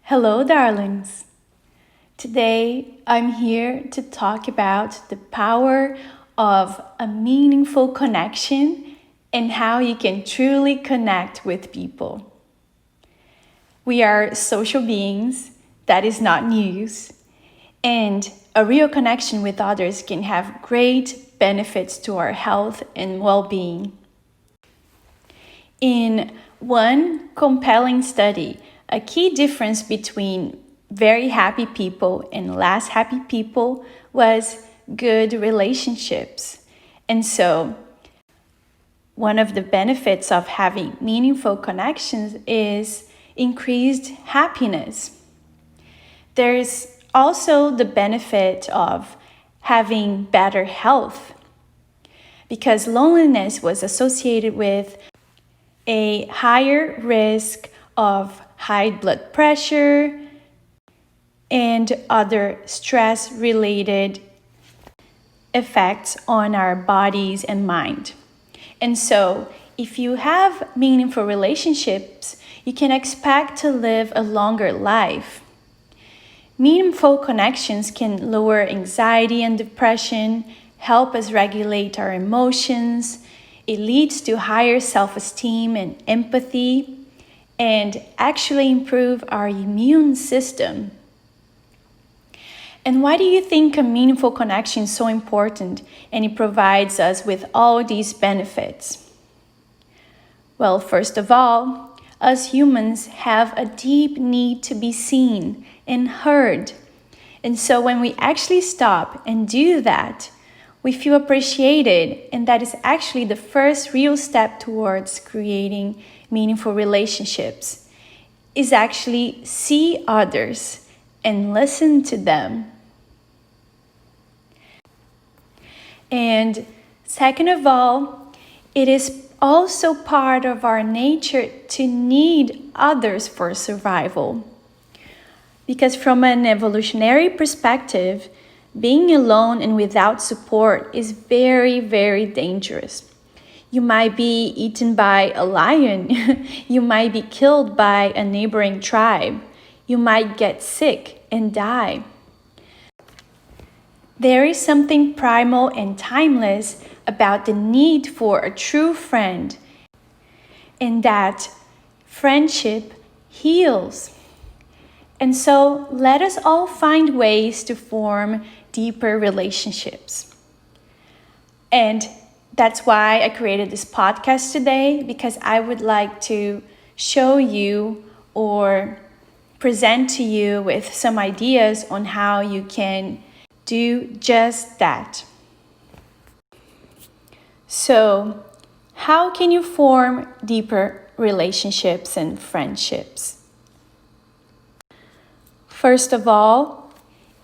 Hello, darlings. Today, I'm here to talk about the power of a meaningful connection and how you can truly connect with people. We are social beings, that is not news, and a real connection with others can have great benefits to our health and well-being. In one compelling study, a key difference between very happy people and less happy people was good relationships. And so, one of the benefits of having meaningful connections is increased happiness. There's also the benefit of having better health, because loneliness was associated with a higher risk of high blood pressure and other stress-related effects on our bodies and mind. And so, if you have meaningful relationships, you can expect to live a longer life. Meaningful connections can lower anxiety and depression, help us regulate our emotions. It leads to higher self-esteem and empathy, and actually improve our immune system. And why do you think a meaningful connection is so important and it provides us with all these benefits? Well, first of all, us humans have a deep need to be seen and heard. And so when we actually stop and do that, we feel appreciated, and that is actually the first real step towards creating meaningful relationships, is actually see others and listen to them. And second of all, it is also part of our nature to need others for survival. Because from an evolutionary perspective, being alone and without support is very, very dangerous. You might be eaten by a lion. You might be killed by a neighboring tribe. You might get sick and die. There is something primal and timeless about the need for a true friend, and that friendship heals. And so let us all find ways to form deeper relationships. And that's why I created this podcast today, because I would like to show you or present to you with some ideas on how you can do just that. So, how can you form deeper relationships and friendships? First of all,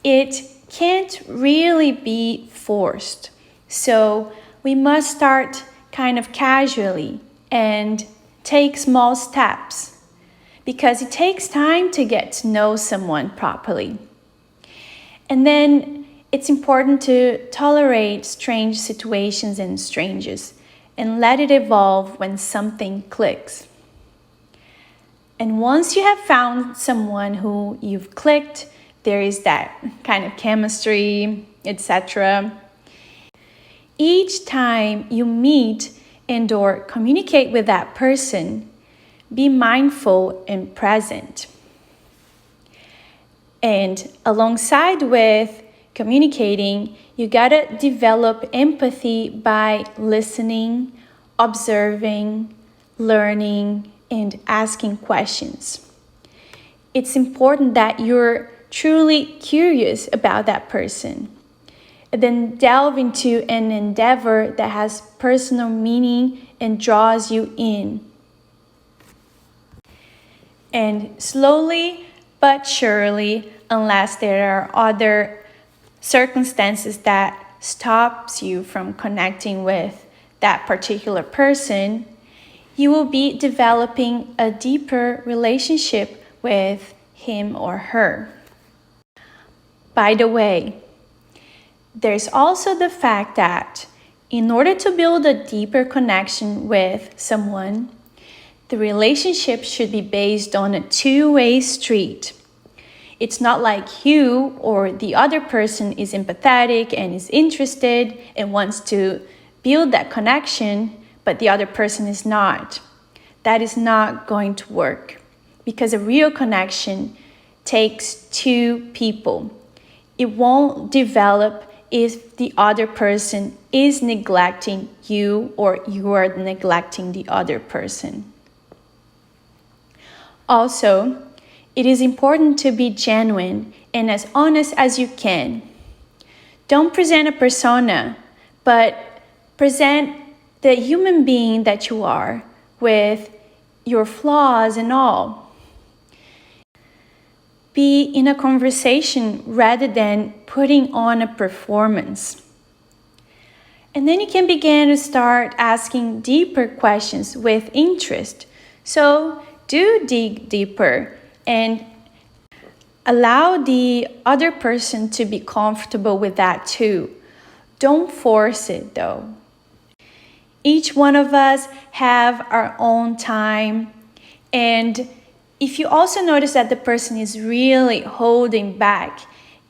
it can't really be forced. So we must start kind of casually and take small steps, because it takes time to get to know someone properly. And then it's important to tolerate strange situations and strangers and let it evolve when something clicks. And once you have found someone who you've clicked, there is that kind of chemistry, etc. Each time you meet and or communicate with that person, be mindful and present. And alongside with communicating, you gotta develop empathy by listening, observing, learning, and asking questions. It's important that you're truly curious about that person, and then delve into an endeavor that has personal meaning and draws you in. And slowly but surely, unless there are other circumstances that stops you from connecting with that particular person, you will be developing a deeper relationship with him or her. By the way, there's also the fact that in order to build a deeper connection with someone, the relationship should be based on a two-way street. It's not like you or the other person is empathetic and is interested and wants to build that connection, but the other person is not. That is not going to work, because a real connection takes two people. It won't develop if the other person is neglecting you or you are neglecting the other person. Also, it is important to be genuine and as honest as you can. Don't present a persona, but present the human being that you are with your flaws and all. Be in a conversation rather than putting on a performance. And then you can begin to start asking deeper questions with interest. So do dig deeper and allow the other person to be comfortable with that too. Don't force it though. Each one of us have our own time, and if you also notice that the person is really holding back,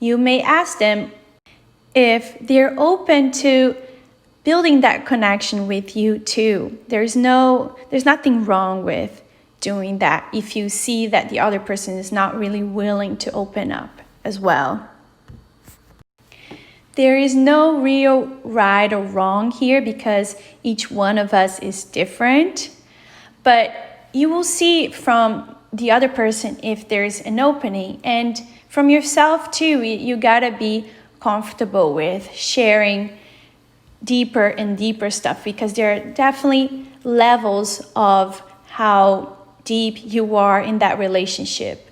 you may ask them if they're open to building that connection with you too. There's nothing wrong with doing that if you see that the other person is not really willing to open up as well. There is no real right or wrong here because each one of us is different, but you will see from the other person if there's an opening, and from yourself too. You gotta be comfortable with sharing deeper and deeper stuff, because there are definitely levels of how deep you are in that relationship.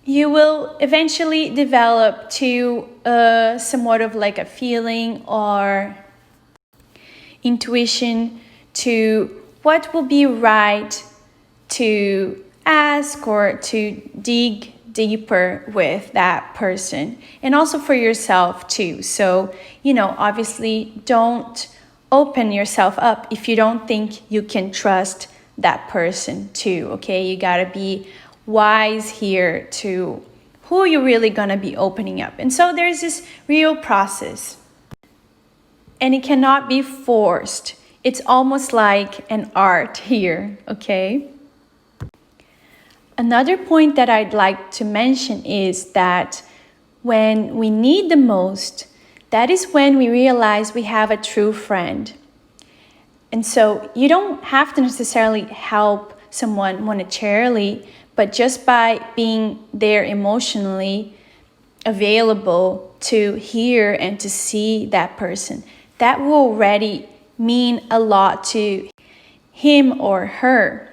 You will eventually develop to somewhat of like a feeling or intuition to what will be right to ask or to dig deeper with that person, and also for yourself too. So, obviously don't open yourself up if you don't think you can trust that person too, okay? You gotta be wise here to who you're really gonna be opening up. And so there's this real process, and it cannot be forced. It's almost like an art here, okay? Another point that I'd like to mention is that when we need the most, that is when we realize we have a true friend. And so you don't have to necessarily help someone monetarily, but just by being there emotionally available to hear and to see that person, that will already mean a lot to him or her.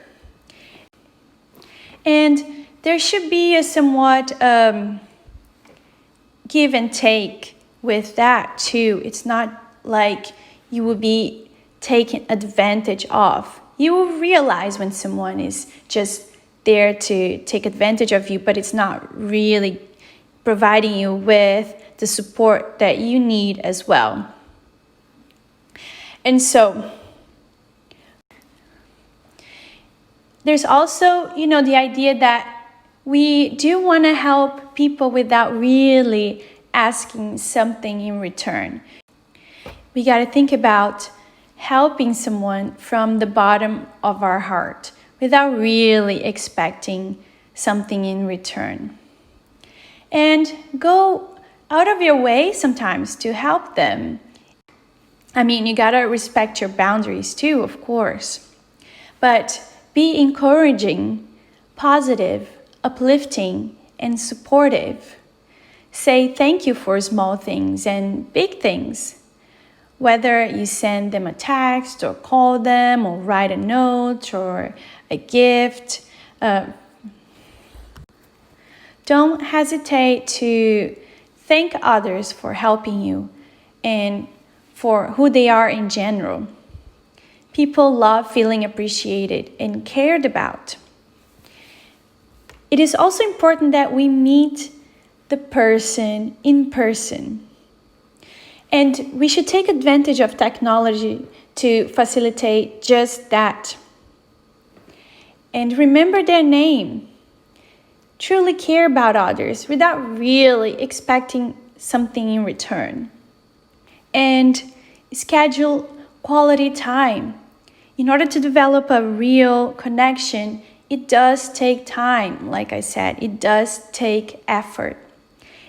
And there should be a somewhat give and take with that too. It's not like you will be taken advantage of. You will realize when someone is just there to take advantage of you, but it's not really providing you with the support that you need as well. And so there's also, the idea that we do want to help people without really asking something in return. We got to think about helping someone from the bottom of our heart without really expecting something in return. And go out of your way sometimes to help them. You got to respect your boundaries too, of course. But be encouraging, positive, uplifting, and supportive. Say thank you for small things and big things. Whether you send them a text or call them or write a note or a gift, don't hesitate to thank others for helping you and for who they are in general. People love feeling appreciated and cared about. It is also important that we meet the person in person. And we should take advantage of technology to facilitate just that. And remember their name. truly care about others without really expecting something in return. And schedule quality time. In order to develop a real connection, it does take time. Like I said, it does take effort.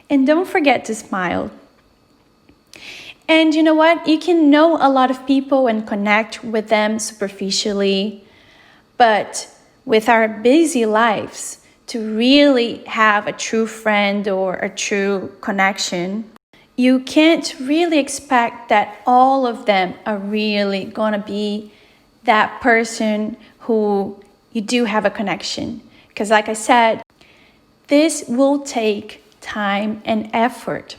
And don't forget to smile. And you know what? You can know a lot of people and connect with them superficially, but with our busy lives, to really have a true friend or a true connection, you can't really expect that all of them are really gonna be that person who you do have a connection. Because like I said, this will take time and effort.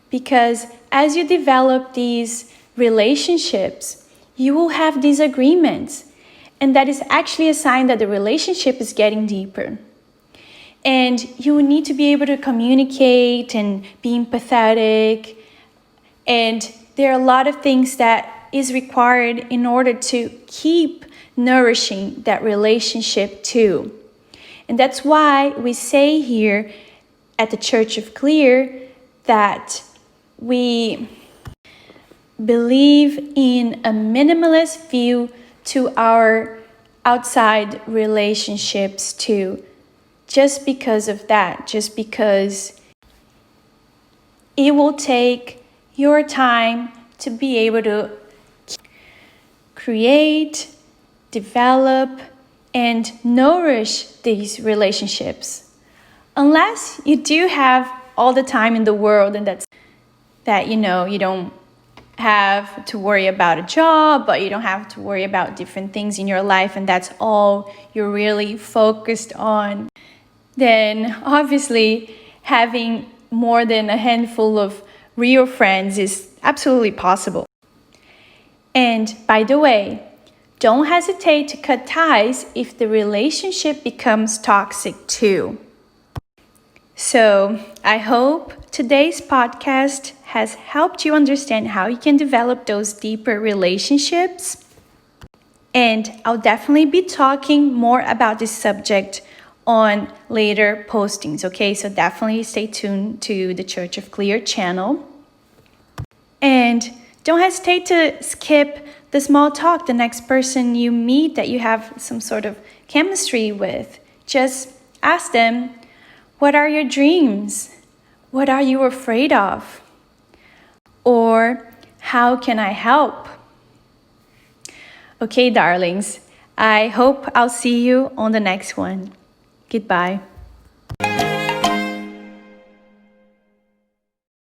Because as you develop these relationships, you will have disagreements. And that is actually a sign that the relationship is getting deeper. And you need to be able to communicate and be empathetic. And there are a lot of things that is required in order to keep nourishing that relationship too. And that's why we say here at the Church of Clear that we believe in a minimalist view to our outside relationships too. Just because of that, just because it will take your time to be able to create, develop, and nourish these relationships. Unless you do have all the time in the world and that you don't have to worry about a job, but you don't have to worry about different things in your life, and that's all you're really focused on, then obviously having more than a handful of real friends is absolutely possible. And by the way, don't hesitate to cut ties if the relationship becomes toxic too. So I hope today's podcast has helped you understand how you can develop those deeper relationships. And I'll definitely be talking more about this subject on later postings, okay? So definitely stay tuned to the Church of Clear channel. And don't hesitate to skip the small talk, the next person you meet that you have some sort of chemistry with. Just ask them, what are your dreams? What are you afraid of? Or how can I help? Okay, darlings, I hope I'll see you on the next one. Goodbye.